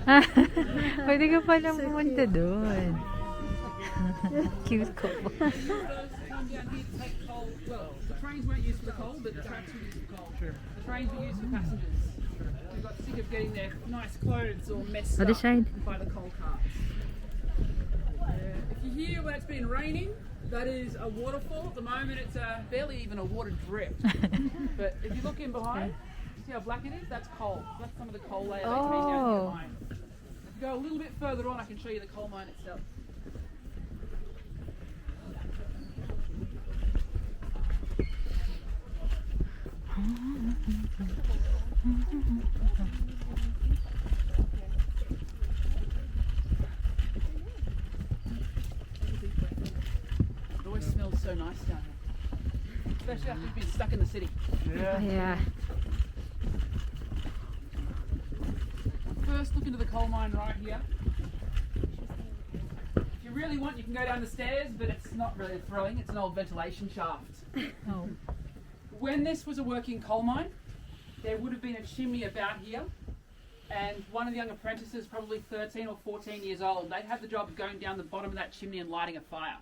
Pwede ka palang pumunta doon. Cute ko po. Come down here to take coal. Well, the trains weren't used for the coal, but the tracks were used for coal. The trains were used for passengers. We got sick of getting their nice clothes all messed Other up side. by the coal carts. If you hear when it's been raining, that is a waterfall. At the moment, it's barely even a water drip. But if you look in behind, see how black it is? That's coal. That's some of the coal layer that came down here to the mine. If you go a little bit further on, I can show you the coal mine itself. It always smells so nice down here, especially after you've been stuck in the city. Yeah. First, look into the coal mine right here. If you really want, you can go down the stairs, but it's not really thrilling. It's an old ventilation shaft. Oh. When this was a working coal mine, there would have been a chimney about here, and one of the young apprentices, probably 13 or 14 years old, they'd have the job of going down the bottom of that chimney and lighting a fire.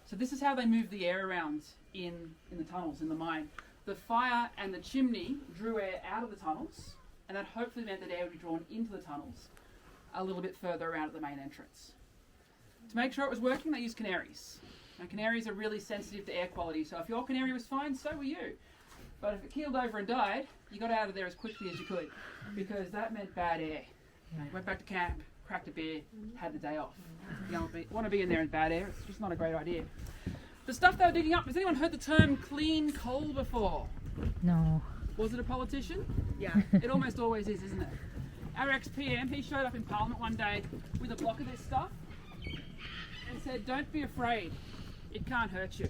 So this is how they moved the air around in the tunnels, in the mine. The fire and the chimney drew air out of the tunnels, and that hopefully meant that air would be drawn into the tunnels a little bit further around at the main entrance. To make sure it was working, they used canaries. Now, canaries are really sensitive to air quality, so if your canary was fine, so were you. But if it keeled over and died, you got out of there as quickly as you could, because that meant bad air. You went back to camp, cracked a beer, had the day off. You don't want to be in there in bad air, it's just not a great idea. The stuff they were digging up, has anyone heard the term clean coal before? No. Was it a politician? Yeah, it almost always is, isn't it? Our ex-PM, he showed up in Parliament one day with a block of this stuff and said, "Don't be afraid, it can't hurt you."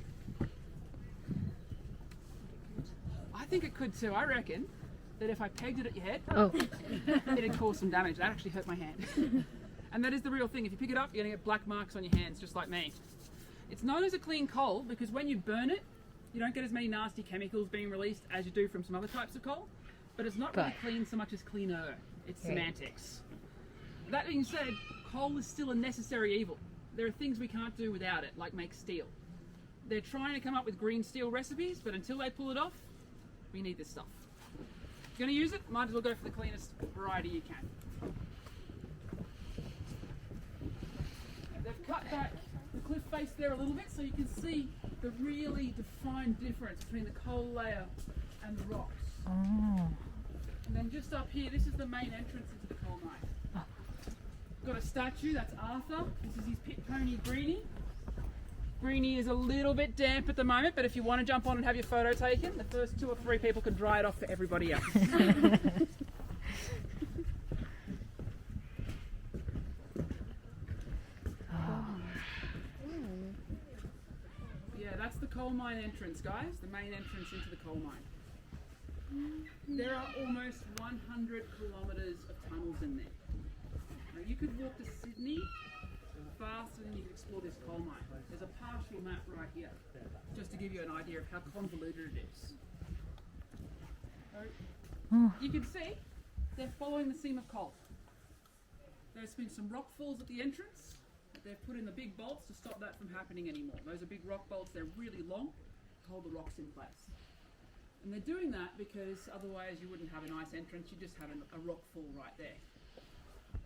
I think it could too. I reckon that if I pegged it at your head, Oh. it'd cause some damage. That actually hurt my hand. And that is the real thing. If you pick it up, you're going to get black marks on your hands, just like me. It's known as a clean coal because when you burn it, you don't get as many nasty chemicals being released as you do from some other types of coal. But it's not really Right. clean so much as cleaner. It's Right. semantics. That being said, coal is still a necessary evil. There are things we can't do without it, like make steel. They're trying to come up with green steel recipes, but until they pull it off, we need this stuff. If you're going to use it, might as well go for the cleanest variety you can. They've cut back the cliff face there a little bit so you can see the really defined difference between the coal layer and the rocks. Oh. And then just up here, this is the main entrance into the coal mine. Got a statue, that's Arthur. This is his pit pony Greenie. Greenie is a little bit damp at the moment, but if you want to jump on and have your photo taken, the first 2 or 3 people can dry it off for everybody else. Yeah, that's the coal mine entrance, guys. The main entrance into the coal mine. There are almost 100 kilometres of tunnels in there. Now you could walk to Sydney faster than you could explore this coal mine. There's a partial map right here, just to give you an idea of how convoluted it is. So, you can see they're following the seam of coal. There's been some rock falls at the entrance. They've put in the big bolts to stop that from happening anymore. Those are big rock bolts, they're really long to hold the rocks in place. And they're doing that because otherwise you wouldn't have a nice entrance, you just have a rock fall right there.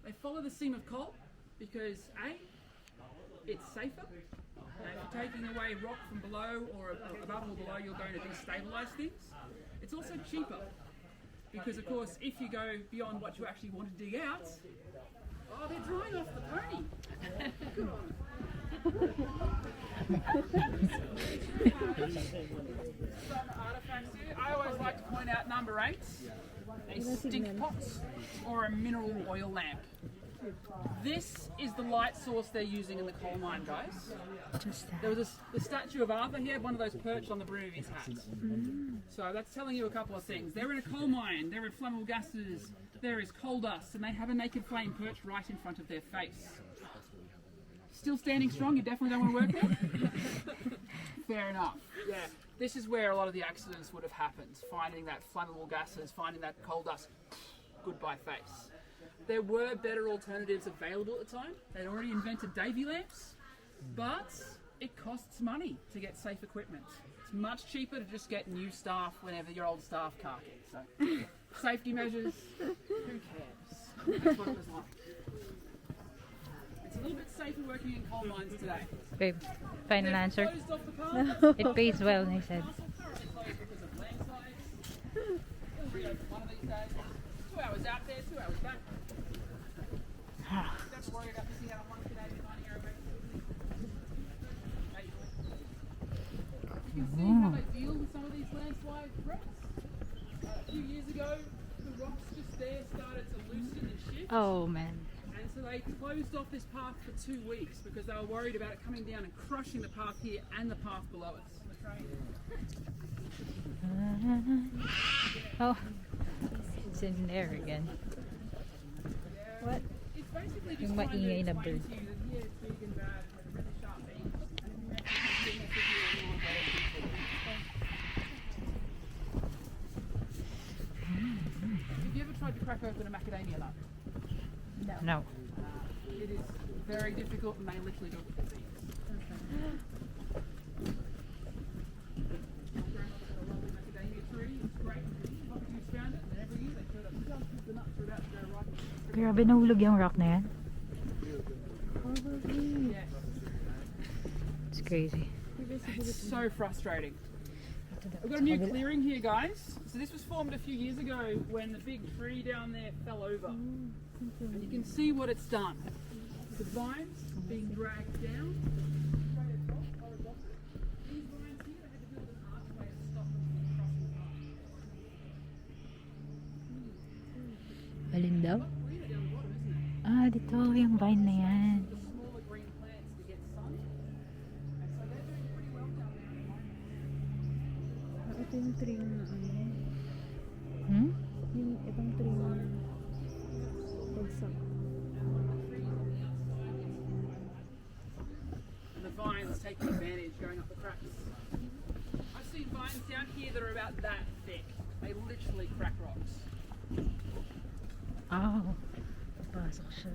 They follow the seam of coal because A, it's safer. If you're taking away rock from below or above or below, you're going to destabilise things. It's also cheaper because, of course, if you go beyond what you actually want to dig out, oh, they're drying off the pony. Good on Some artefacts here. I always like to point out number 8, a stink pot or a mineral oil lamp. This is the light source they're using in the coal mine, guys. Just There that. was the statue of Arthur here, one of those perched on the brim of his hat. So that's telling you a couple of things. They're in a coal mine, there are flammable gases, there is coal dust, and they have a naked flame perched right in front of their face. Still standing strong, you definitely don't want to work there? Fair enough. Yeah, this is where a lot of the accidents would have happened. Finding that flammable gases, finding that coal dust, goodbye face. There were better alternatives available at the time. They'd already invented Davy lamps, but it costs money to get safe equipment. It's much cheaper to just get new staff whenever your old staff can't get. So, safety measures, who cares? That's what it was like. It's a little bit safer working in coal mines today. Babe, final They've answer. closed off the path. It pays well, they said. Currently closed because of landslides. It'll reopen one of these days. 2 hours out there, 2 hours back. Don't have to worry about missing out on one Canadian mining area. You can see how they deal with some of these landslide threats. A few years ago, the rocks just there started to loosen and shift. Oh man. And so they closed off this path for 2 weeks because they were worried about it coming down and crushing the path here and the path below us. Oh, it's in there again. What? It's basically just Yung trying to maingay na explain bird. to you that here it's big and bad with a really sharp beak. And if you make it big, it's Have you ever tried to crack open a macadamia nut? No. It is very difficult and they literally do it with their beaks. My grandmother had a lovely macadamia tree. It's great. Cockatoos found it and every year they showed up and dumped the nuts were about to go right. Grabe, nahulog yung rock na yan. Yes. It's crazy. It's so frustrating. We've got a new clearing here, guys. So this was formed a few years ago when the big tree down there fell over. And you can see what it's done. The vines being dragged down. Straight across, horizontal. These vines here, they had to build an archway to stop them from crossing the path. Alin daw? Greener down the bottom, isn't it? Ah, dito yung vine na yan. The smaller green plants to get sun. And so they're doing pretty well down there at the moment. Ito yung tree na ano. Hmm? Yung itong tree na bagsak. And the vines taking advantage, going up the cracks. I've seen vines down here that are about that thick. They literally crack rocks. Oh. Pasok siya.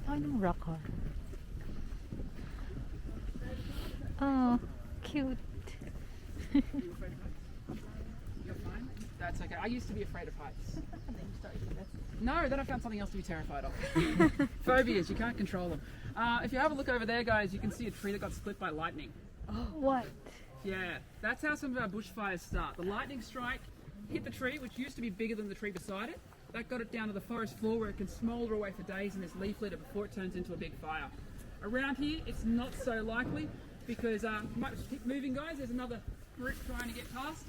Anong rock ha? Oh, cute. You afraid of heights? You're fine? That's okay. I used to be afraid of heights. No, then I found something else to be terrified of. Phobias, you can't control them. If you have a look over there, guys, you can see a tree that got split by lightning. What? Yeah, that's how some of our bushfires start. The lightning strike hit the tree, which used to be bigger than the tree beside it. That got it down to the forest floor where it can smoulder away for days in this leaf litter before it turns into a big fire. Around here, it's not so likely because you might just keep moving, guys. There's another group trying to get past.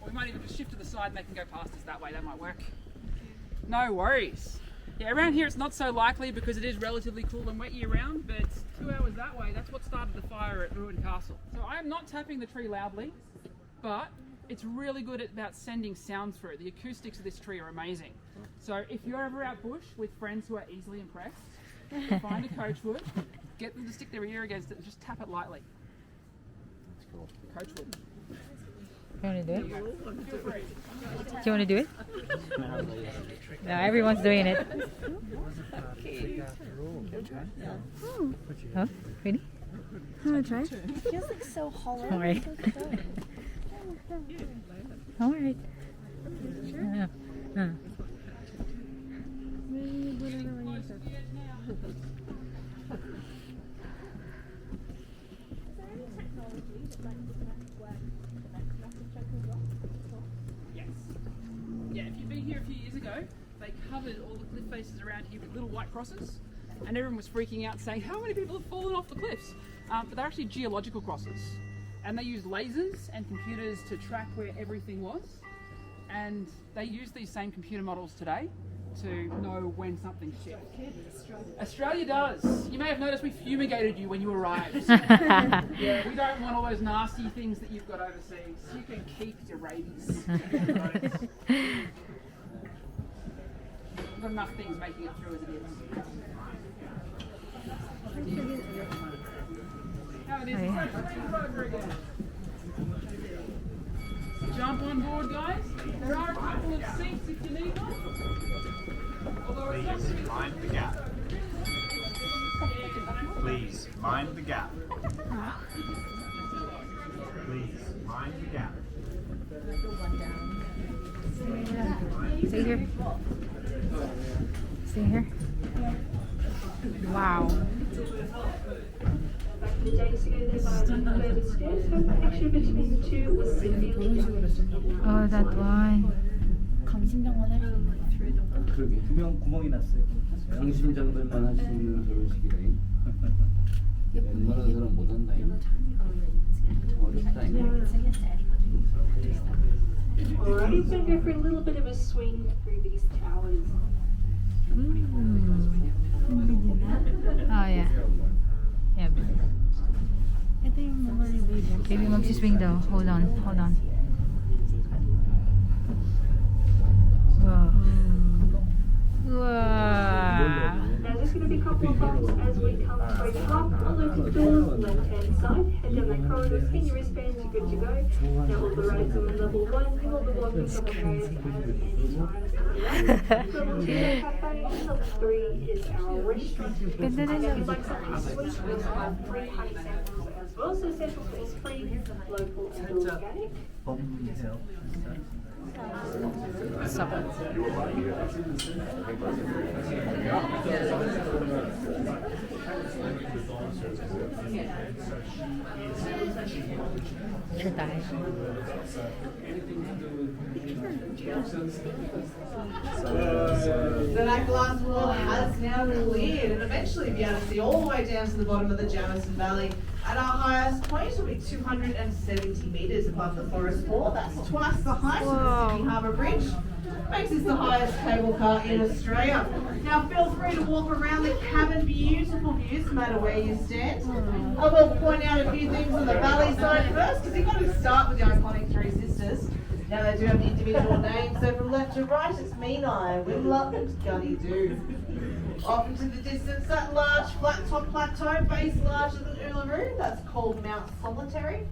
Or we might even just shift to the side and they can go past us that way. That might work. No worries. Yeah, around here it's not so likely because it is relatively cool and wet year round, but 2 hours that way, that's what started the fire at Ruined Castle. So I am not tapping the tree loudly, but it's really good at about sending sound through. The acoustics of this tree are amazing. So if you're ever out bush with friends who are easily impressed, find a coachwood, get them to stick their ear against it and just tap it lightly. That's cool. Coachwood. You wanna do it? Feel free. Do you wanna do it? No, everyone's doing it. Huh? Ready? Wanna try? It feels like so hollow. Alright. Alright. Yes. Yeah, if you've been here a few years ago, they covered all the cliff faces around here with little white crosses, and everyone was freaking out saying, how many people have fallen off the cliffs? But they're actually geological crosses. And they used lasers and computers to track where everything was. And they use these same computer models today to know when something's shifted. Australia does. You may have noticed we fumigated you when you arrived. Yeah, we don't want all those nasty things that you've got overseas. You can keep your rabies. We've got enough things making it through as it is. How it is. It's like Range Rover again. Jump on board, guys. Please mind the gap. Please mind the gap. Please mind the gap. Stay here. Stay here. Wow. Oh, that one. 그러게 투명 구멍이 났어요. 양심장들만 할 수 있는 결혼식이라니. 웬만한 사람 못한다잉. 어렵다잉. Alright, so go for a little bit of a swing through these towers. Oh, yeah. Yeah, baby. Ito yung memory video. Baby, magsiswing daw. Hold on, hold on. Wow. Wow. Now there's going to be a couple of bumps as we come straight up. All those doors, left hand side. Head down that corridor, spin your wristbands, you're good to go. Now we'll rise on level 1. You will be walking from the highest Level 2 is cafe. Level 3 is our restaurant. Ganda na And if siya. you'd like something sweet, we'll have free honey samples as well. So samples is free, local and organic. Sure tayo. So that glass wall has now cleared and eventually be able to see all the way down to the bottom of the Jamison Valley. At our highest point, it'll be 270 metres above the forest floor. That's twice the height of the Sydney Harbour Bridge. Makes this the highest cable car in Australia. Now feel free to walk around the cabin. Beautiful views no matter where you stand. I will point out a few things on the valley side first because you've got to start with the iconic Three Sisters. Now they do have the individual names, so from left to right it's Menai, Wimla and Gunny Doo. Off into the distance, that large flat top plateau, base larger than Uluru, that's called Mount Solitary.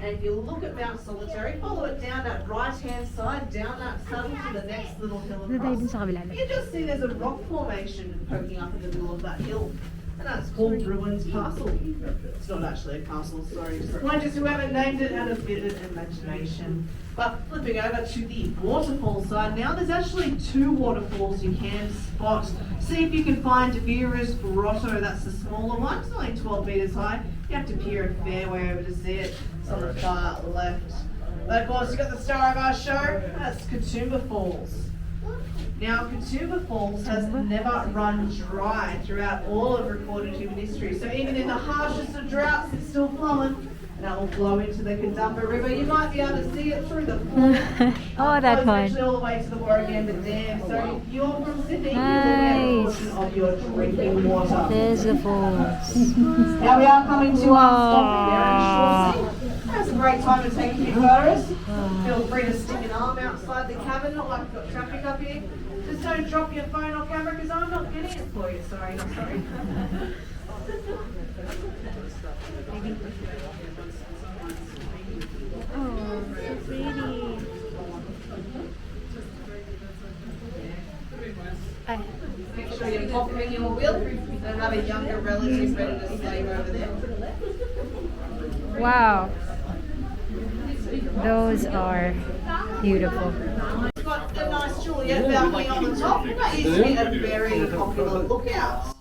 And if you look at Mount Solitary, follow it down that right hand side, down that saddle to the next little hill Doon tayo dun across. sa kabila. You just see there's a rock formation poking up in the middle of that hill. And that's called Ruins Castle. It's not actually a castle, sorry. Just whoever named it had a bit of imagination. But flipping over to the waterfall side now, there's actually 2 waterfalls you can spot. See if you can find Vera's Grotto, that's the smaller one. It's only 12 metres high. You have to peer a fair way over to see it. It's on the far left. But of course, you've got the star of our show, that's Katoomba Falls. Now, Katoomba Falls has never run dry throughout all of recorded human history. So even in the harshest of droughts, it's still flowing. And that will flow into the Katoomba River. You might be able to see it through the fall. Oh, that Flows one. actually all the way to the Warragamba Dam. So if you're from Sydney, you will Nice. get a portion of your drinking water. There's the falls. Now we are coming to our stop there in Shawsey. That's a great time to take a few photos. Feel free to stick an arm outside the cabin, not like we've got traffic up here. Just don't drop your phone or camera because I'm not getting it for you. Sorry, not sorry. Oh, so pretty. Make sure you're popping your wheel and another younger relative ready to slave over there. Wow. Those are beautiful. We've got a nice Juliet balcony on the top. That used to be a very popular lookout.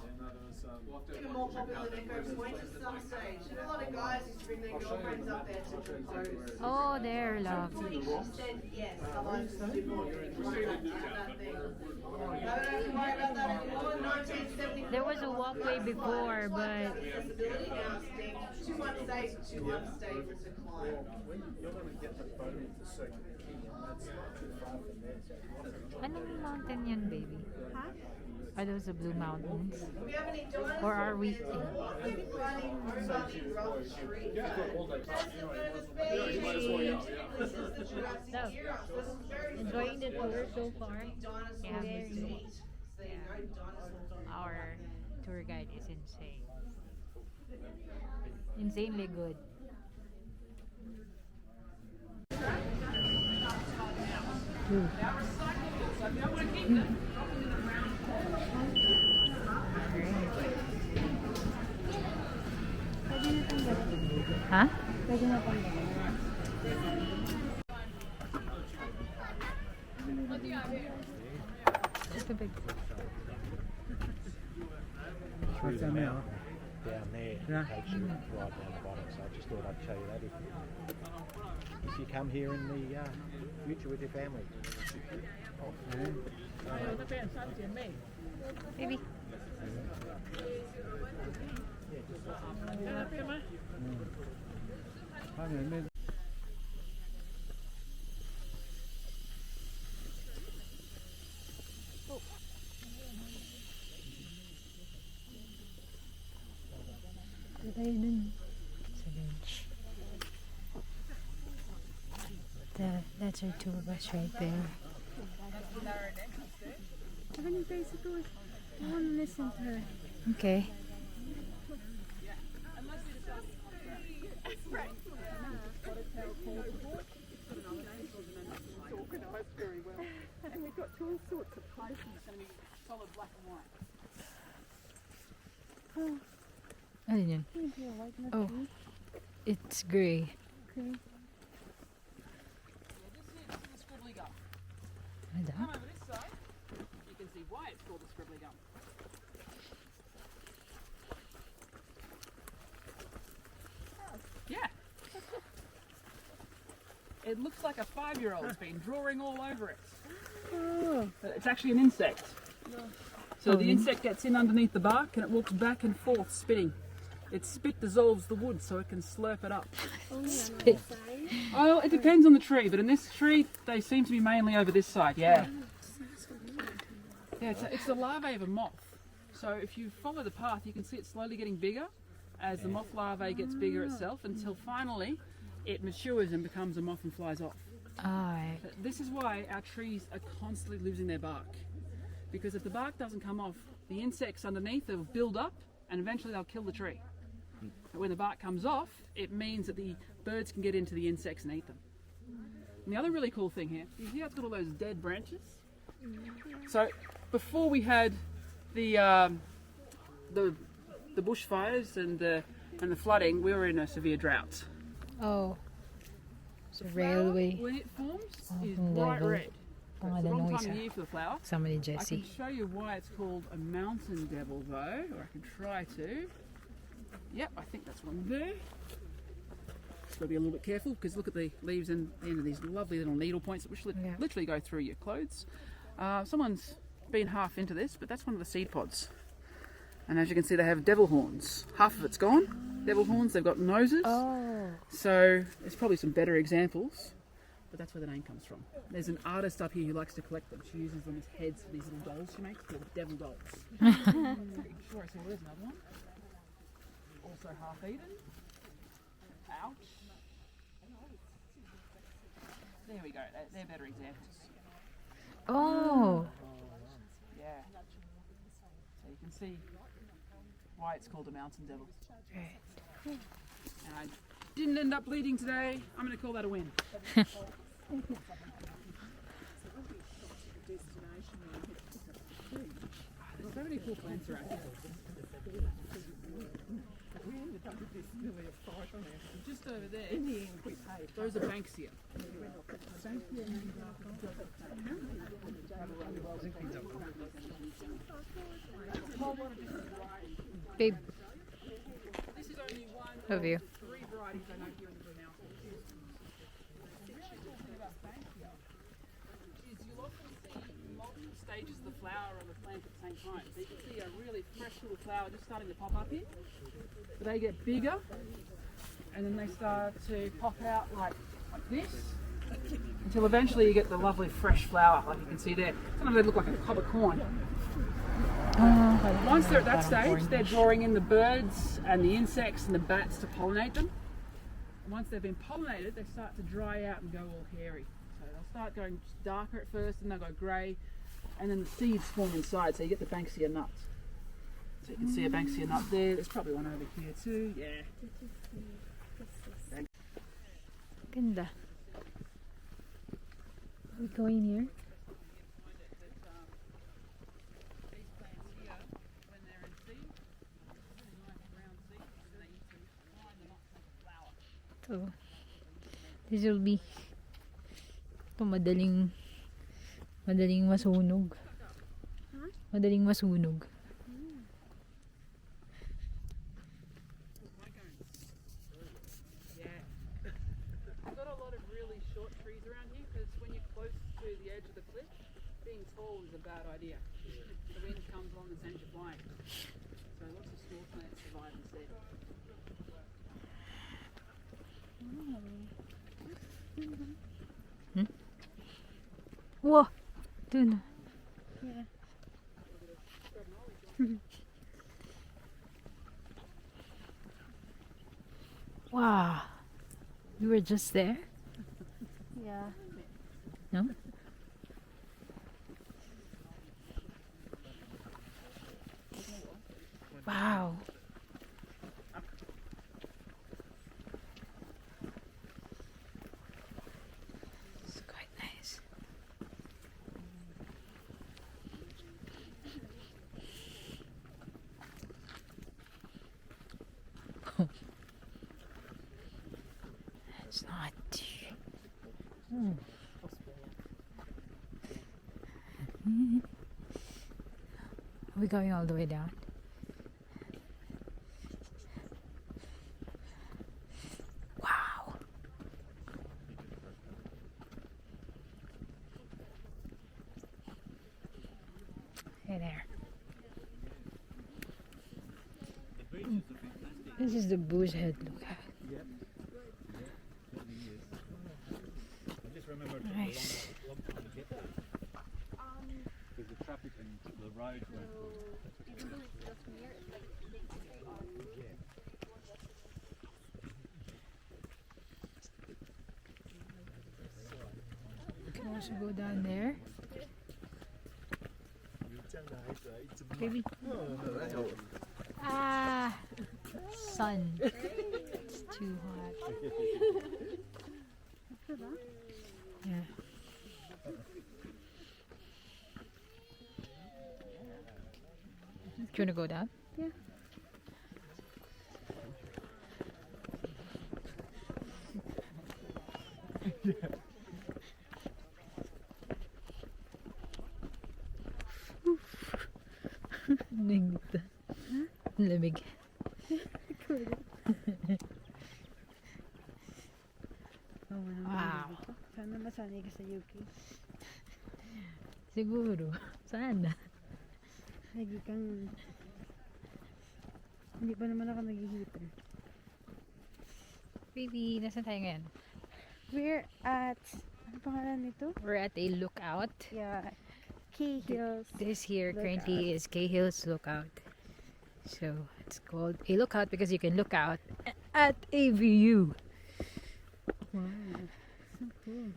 Even more popular than Echo Point at some stage. And a lot of guys used to bring their girlfriends up there to propose. Oh, there, love. She said yes, otherwise it's too boring. That thing. I don't have to worry about that anymore. 1974. There was a walkway before, but Accessibility now is deemed too unsafe, too unstable to climb. anong mountain yun, baby? Huh? Are those the Blue Mountains? Do we have any dinosaurs? Or are we? Running over the Grove Street. That's the Berners Bay. This is the Jurassic era. So this is very Enjoying the tour so far? dinosaurs Yeah. to eat. So you know dinosaurs don't eat. Our tour guide is insane. Insanely good. Ha? Pwede na pang Tubig. What's that now? Down there Yeah. takes you right down the bottom, so I just thought I'd show you that if you come here in the future with your family. Baby. Tayo dun sa bench. That's our tour bus right there. I want to listen to her. Okay. And we've got all sorts of places. It's going to be solid black and white. Ano yun? Oh, it's gray. Okay. Yeah, this is the scribbly gum. Ano Come daw? over this side, you can see why it's called the scribbly gum. Yeah. It looks like a 5-year-old's been drawing all over it. Oh. But it's actually an insect. So the insect gets in underneath the bark and it walks back and forth spitting. Its spit dissolves the wood so it can slurp it up. Spit. Oh, it depends on the tree, but in this tree they seem to be mainly over this side, yeah. Yeah, it's the larvae of a moth. So if you follow the path you can see it slowly getting bigger as the moth larvae gets bigger itself until finally it matures and becomes a moth and flies off. Alright. But this is why our trees are constantly losing their bark. Because if the bark doesn't come off, the insects underneath will build up and eventually they'll kill the tree. But when the bark comes off, it means that the birds can get into the insects and eat them. And the other really cool thing here, you see how it's got all those dead branches? So before we had the bushfires and the flooding, we were in a severe drought. Oh. So Flower, railway. when it forms, is ang bright level. red. So it's the Pangalan wrong nung time of isa. year for the flower. Kasama ni I can Jessie. show you why it's called a mountain devil though, or I can try to. Yep, I think that's one there. Just got to be a little bit careful because look at the leaves and the end of these lovely little needle points which Yeah. literally go through your clothes. Someone's been half into this, but that's one of the seed pods. And as you can see, they have devil horns. Half of it's gone. Devil horns, they've got noses. Oh. So there's probably some better examples, but that's where the name comes from. There's an artist up here who likes to collect them. She uses them as heads for these little dolls she makes called devil dolls. Pretty sure I saw there's another one. Also half eaten. Ouch. There we go. They're better examples. Oh. Yeah. So you can see why it's called a mountain devil. Right. And I didn't end up bleeding today. I'm going to call that a win. There's so many cool plants around here. Just over there, those are Banksia. Babe, This is only one love you. 3 varieties I know here in the Blue Mountains. Talking about Banksia, is you'll often see multiple stages of the flower on the plant at the same time. So you can see a really fresh little flower just starting to pop up here. But they get bigger and then they start to pop out like this until eventually you get the lovely fresh flower like you can see there. Sometimes they look like a cob of corn. Once they're at that stage, they're drawing in the birds and the insects and the bats to pollinate them. And once they've been pollinated, they start to dry out and go all hairy. So they'll start going darker at first, and they'll go grey, and then the seeds form inside. So you get the Banksia nut. So you can see a Banksia nut there. There's probably one over here too. Yeah. Ganda. We going here? These plants here, when they're in seed, really nice round seeds, and they used to find the nuts and flower. So, this will be ito madaling masunog. Madaling masunog. Yeah. We've got a lot of really short trees around here because when you're close to the edge of the cliff, being tall is a bad idea. The wind comes along and sends you flying. So lots of small plants survive instead. Whoa! Dun. Yeah. Wow. You were just there? Yeah. No? Wow. It's quite nice. It's not. Are we going all the way down? Wow. Hey there. This is the booze head. Look at Yep. I just remember it took Nice. a long time to get there. Because the traffic and the roads weren't good. Yeah. You can also go down there. Baby. Ah, sun. It's too hot. Yeah. Do you want to go down? Yeah. Nagdita. Lamig. Wow. Sana masanay ka sa UK. Siguro. Sana. Lagi kang... Hindi pa naman ako nag-heater. Baby, nasan tayo ngayon? We're at... Ano pangalan nito? We're at a lookout. Yeah. Key Hills. This here Lookout. currently is K Hills Lookout. So it's called a lookout because you can look out at a view. Wow. So cool.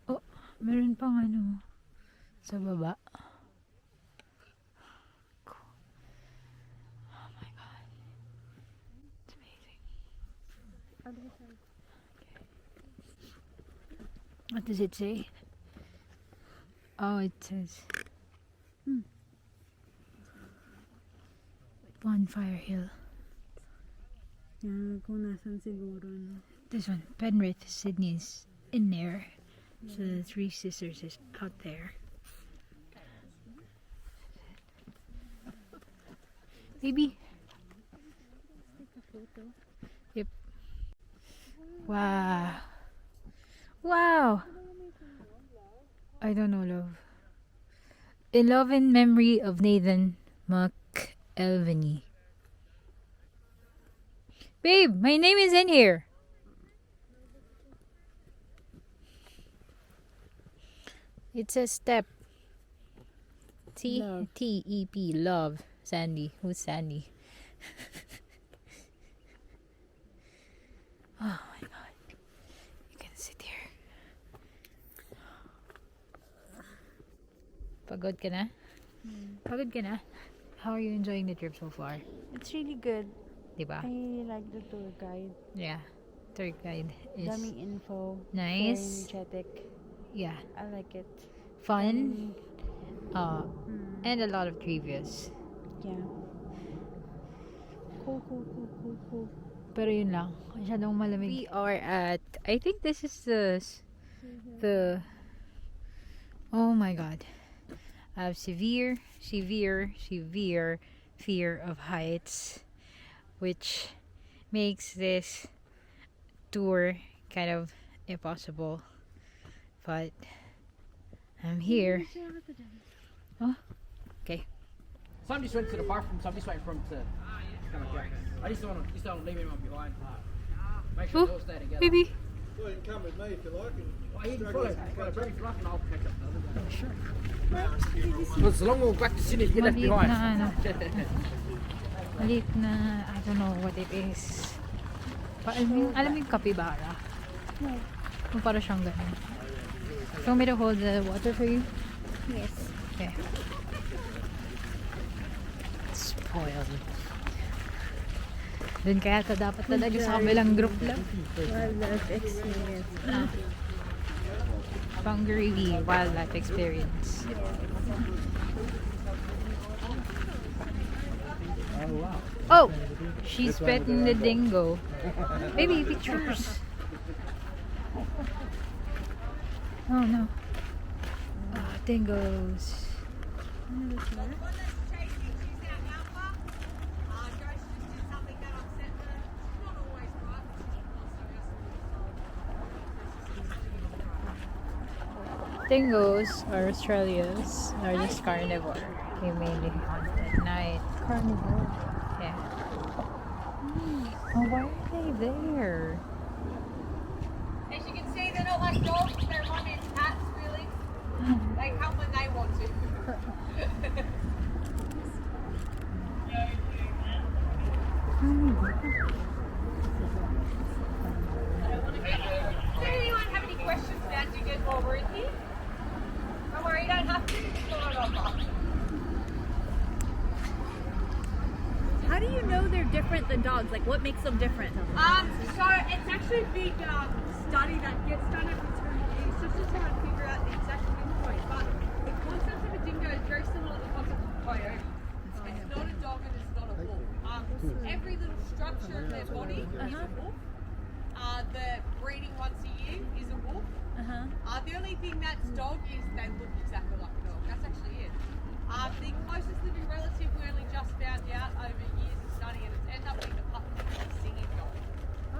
Oh, meron pang ano sa baba. Cool. Oh my god. It's amazing. Other side. What does it say? Oh, it says Bonfire Hill. Yan, kung nasan siguro, no? This one, Penrith, Sydney is in there. So the Three Sisters is out there. Baby. Take a photo. Yep. Wow. Wow. I don't know, love. In love and memory of Nathan McElveny. Babe, my name is in here. It says step. Love. T-E-P, love. Sandy. Who's Sandy? Oh my god. You can sit here. Pagod ka na? Pagod ka na? How are you enjoying the trip so far? It's really good. Diba? I like the tour guide. Yeah. Tour guide is Daming info. nice. Very energetic. Yeah. I like it. Fun. And a lot of trivias. Yeah. Cool, cool, cool, cool, cool. Pero yun lang, masyadong malamig. We are at, I think this is the oh my god. I have severe fear of heights, which makes this tour kind of impossible. But I'm here. Oh, okay. Some just went to the bathroom, so I'm just waiting for him to come back. I just don't want to leave anyone behind. Make sure they all stay together. Baby. Well, you can come with me if you like. Well, you can follow. Got a very rough and I'll catch up the other guy. Sure. Well, it's a long walk back to Sydney to get left Maliit behind. na ano. Maliit na, I don't know what it is. Alam mo yung capybara? No. Kung para siyang ganun. You want me to hold the water for you? Yes. Okay. Spoiled. Dun kaya ito dapat talaga sa kabilang group lang. Wildlife experience. Punggiri Wildlife Experience. Oh wow. Oh! She's petting the dingo. Baby, pictures. Oh no. Oh, dingoes. Dingoes are Australia's largest carnivore. They mainly hunt at night. Carnivore. Yeah. Oh, why are they there? As you can see, they're not like dogs, they're my man's cats, really. They come when they want to. Does anyone have any questions about dingoes while we're in here? Don't worry, you don't have to. It's not on box. How do you know they're different than dogs? Like, what makes them different? So it's actually a big study that gets done every 2 years just to try and figure out the exact pinpoint. But the concept of a dingo is very similar to the concept of a coyote. It's not a dog and it's not a wolf. Every little structure of their body is a wolf. The breeding once a year is a wolf. The only thing that's dog is they look exactly like a dog. That's actually it. The closest living relative we only just found out over years of study, and it's ended up being the puppy singing dog.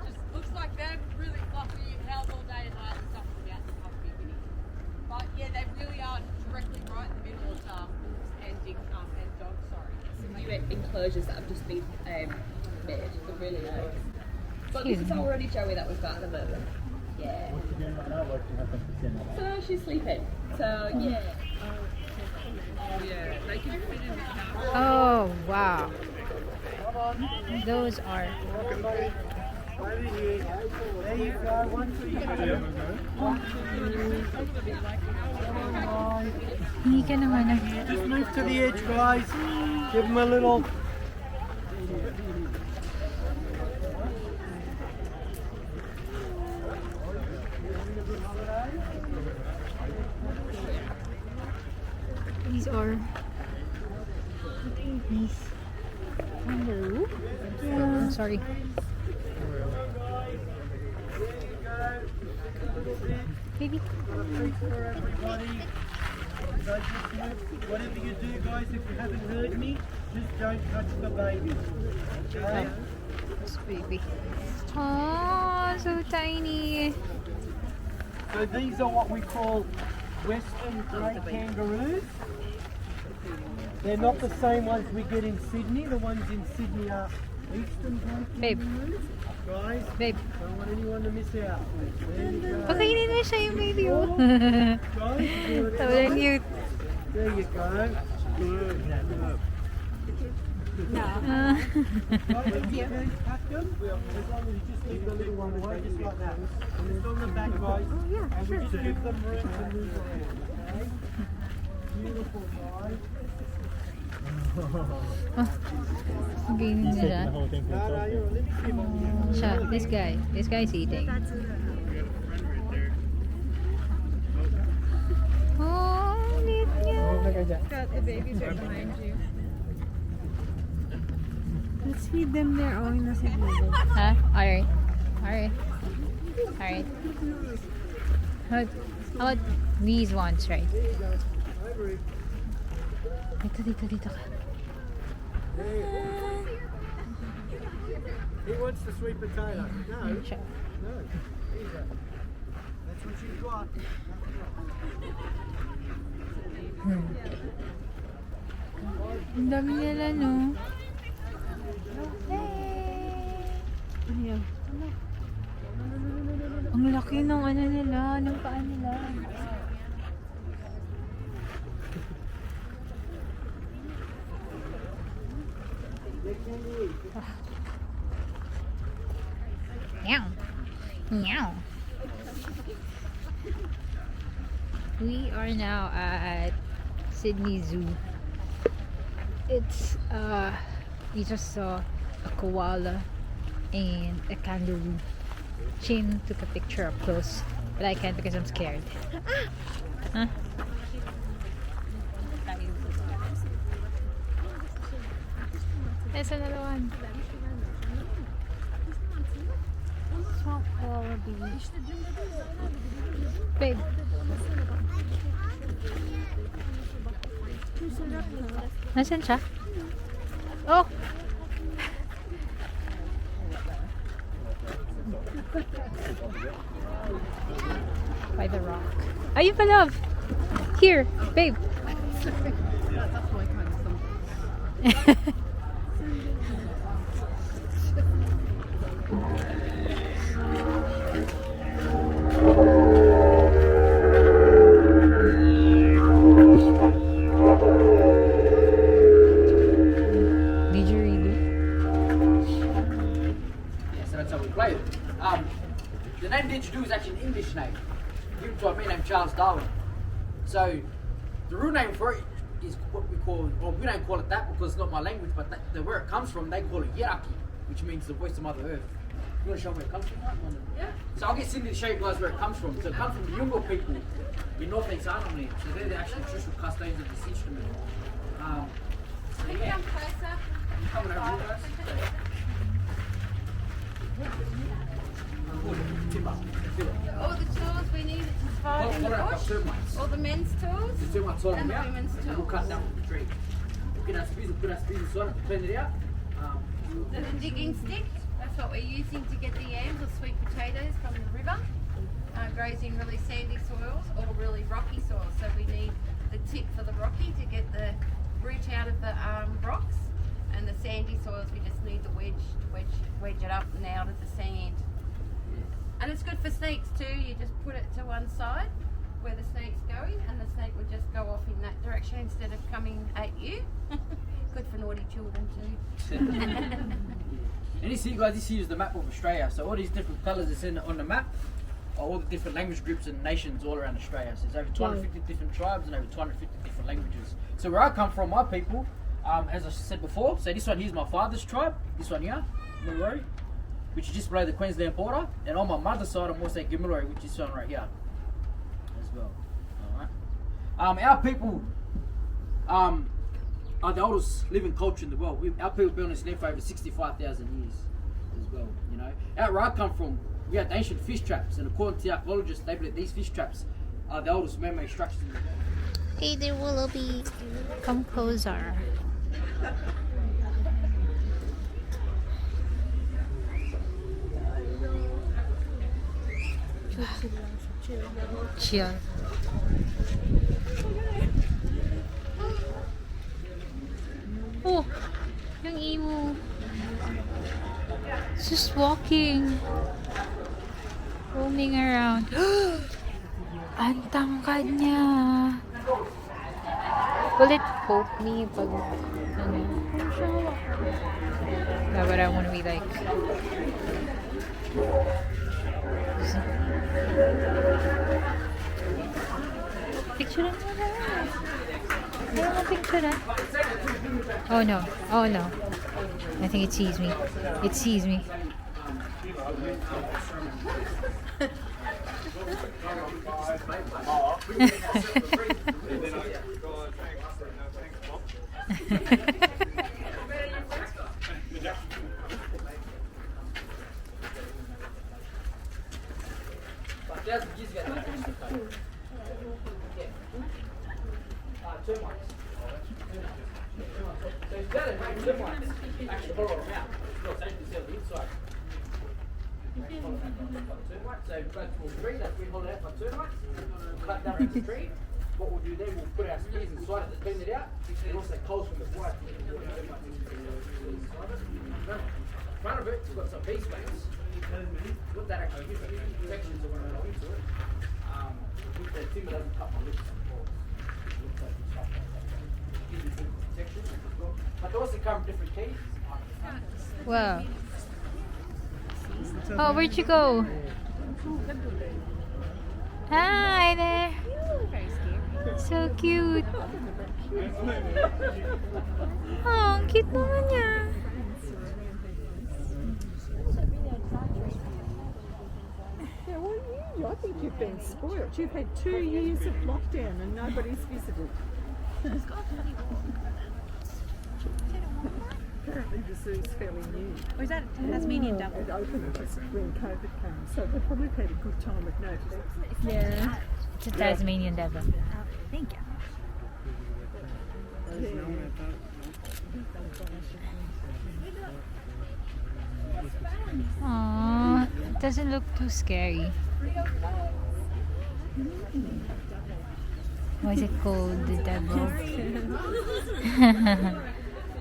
Just looks like them, really fluffy, held all day and night and stuff about the puppy mini. But yeah, they really are directly right in the middle of wolves and dogs. Sorry. Some new enclosures that have just been made. They're really nice. But this is already Joey that we've got at the moment. Yeah. What's she doing right now? What do you have to send her? So she's sleeping. So yeah. Yeah, they can fit in the car. Oh, wow. Those are. Over here. There you go. One for you. Hindi ka naman ah. Just move to the edge, guys. Give them a little. These are babies on the roof. Yeah. Sorry. Baby. For everybody. So just move. Whatever you do, guys, if you haven't heard me, just don't touch the baby. Okay? This baby. Oh, so tiny. So these are what we call Western grey kangaroos. They're not the same ones we get in Sydney. The ones in Sydney are Eastern grey Babe. kangaroos. Guys, Babe. don't want anyone to miss out. There you go. Pakainin na siya yung baby oh. Guys, do it. So cute. There you go. Good. Ah. Guys, if you can touch them, as long as you just leave the little one away, just like that. And it's on the back, guys. And we just give them room to move around. Okay? Beautiful, guys. Gaining na siya. No, you're a little bit on Siya, this guy's eating. Oh, liit niya. Got the babies right behind you. Let's feed them their own nasi bibo. Huh? Alright. Alright. Alright. How about these ones, right? Dito ka. He wants the sweet potato. No. No. Siya. That's what you got. Ang dami nila, no? Ayaw. Ang laki ng ano nila, ng paa nila. Meow. Meow. We are now at Sydney Zoo. It's we just saw a koala and a kangaroo. Chin took a picture up close, but I can't because I'm scared. Huh? There's another one. Swamp wallaby. Babe. Nasaan siya? Oh! By the rock. Ayun pa, love! Here, babe! That's my kind of something. The name Didgeridoo is actually an English name, given to me named Charles Darwin. So the real name for it is what we call, well, we don't call it that because it's not my language, but where it comes from, they call it Yeraki, which means the voice of Mother Earth. You want to show them where it comes from? Yeah. So I'll get Cindy to show you guys where it comes from. So it comes from the Yungo people in northeast Arnhem. So they're the actual traditional custodians of this instrument. So yeah. Coming over here, guys. All the tools we need to survive in the bush. All the men's tools and the women's tools. We'll cut down the tree. Put our spears on it, clean it out. So the digging stick, that's what we're using to get the yams or sweet potatoes from the river. Grows in really sandy soils or really rocky soils. So we need the tip for the rocky to get the root out of the rocks, and the sandy soils we just need the wedge it up and out of the sand. And it's good for snakes too. You just put it to one side where the snake's going, and the snake would just go off in that direction instead of coming at you. Good for naughty children too. And you see, guys, this here is the map of Australia. So all these different colours that's on the map are all the different language groups and nations all around Australia. So there's over 250 different tribes and over 250 different languages. So where I come from, my people, as I said before, so this one here's my father's tribe, this one here, Murray, which is just below the Queensland border, and on my mother's side I'm also Gimilori, which is this one right here as well. Alright. Our people are the oldest living culture in the world. Our people have been on this land for over 65,000 years as well, you know. Out where I come from, we had ancient fish traps, and according to the archaeologists, they believe these fish traps are the oldest man-made structures in the world. Hey there, Willoughby. Come closer. Chill. Oh, yung emo. It's just walking. Roaming around. Ang tangkad niya. Will it poke me pag ano? Yeah, but I want to be like picture mo na. Wala mo picture. Oh no. Oh no. I think it sees me. It sees me. Termites. So it's better to make termites actually follow them out. It's not safe to see on the inside. So back towards the tree, that's been hollowed out by termites. Cut down the tree. What we'll do then, we'll put our spears inside it to clean it out. And also coals from the fire. In front of it, we've got some bees banks. What that actually gives us protections that when I go into it. The timber doesn't cut my lips. But they also come in different keys. Wow. Oh, where'd you go? Hi there. So cute. Oh, ang cute naman niya. Yeah, well, I think you've been spoiled. You've had 2 years of lockdown and nobody's visited. Apparently the zoo's fairly new. Or is that Tasmanian devil? It opened just when COVID came, so they've probably had a good time with notice. Yeah. It's a Tasmanian devil. Thank you. Aww, it doesn't look too scary. Why is it called the devil?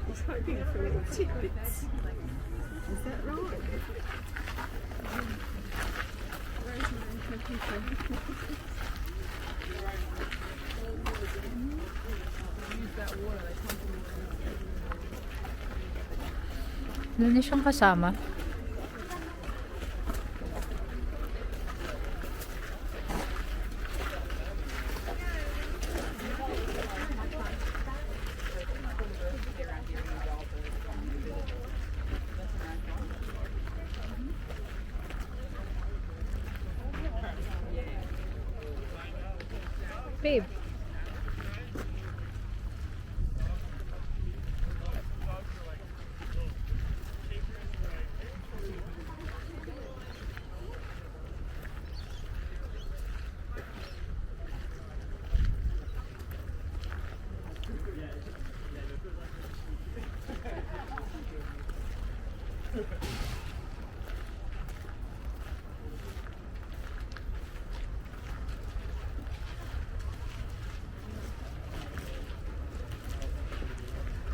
I was hoping for little tidbits. Is that right? Wala na siyang kasama. Babe.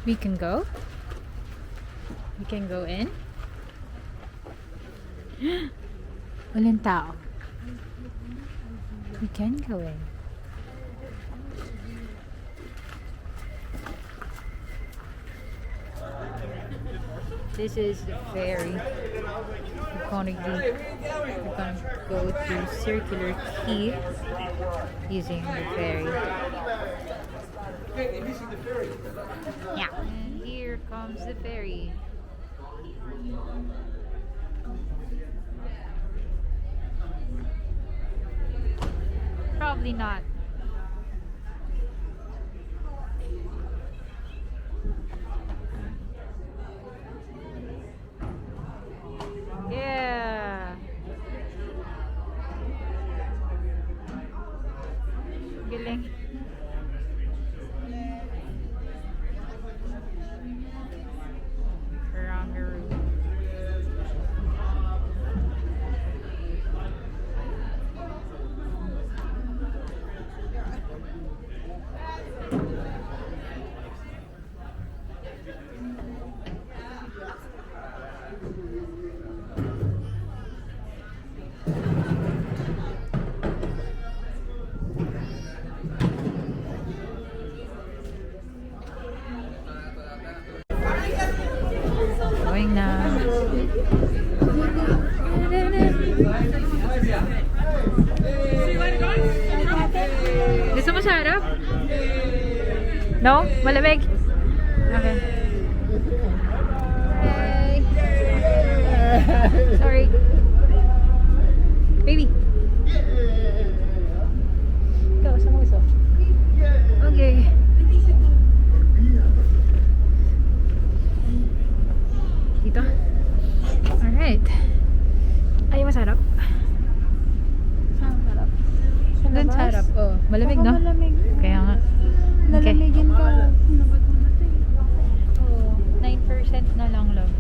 We can go? We can go in? Walang tao. We can go in. This is the ferry. We're gonna go to Circular Quay using the ferry. Yeah. And here comes the ferry. Probably not. Yeah. Galing. Kangaroo. Going na. Gusto mo sa harap? No? Malamig? Okay. Hey. Sorry. Baby. Ikaw, saan mo gusto? Okay. Dito? Alright. Ayaw masarap. Kaya nga. Okay. Lalamigin ka. Oh, 9% na lang, love.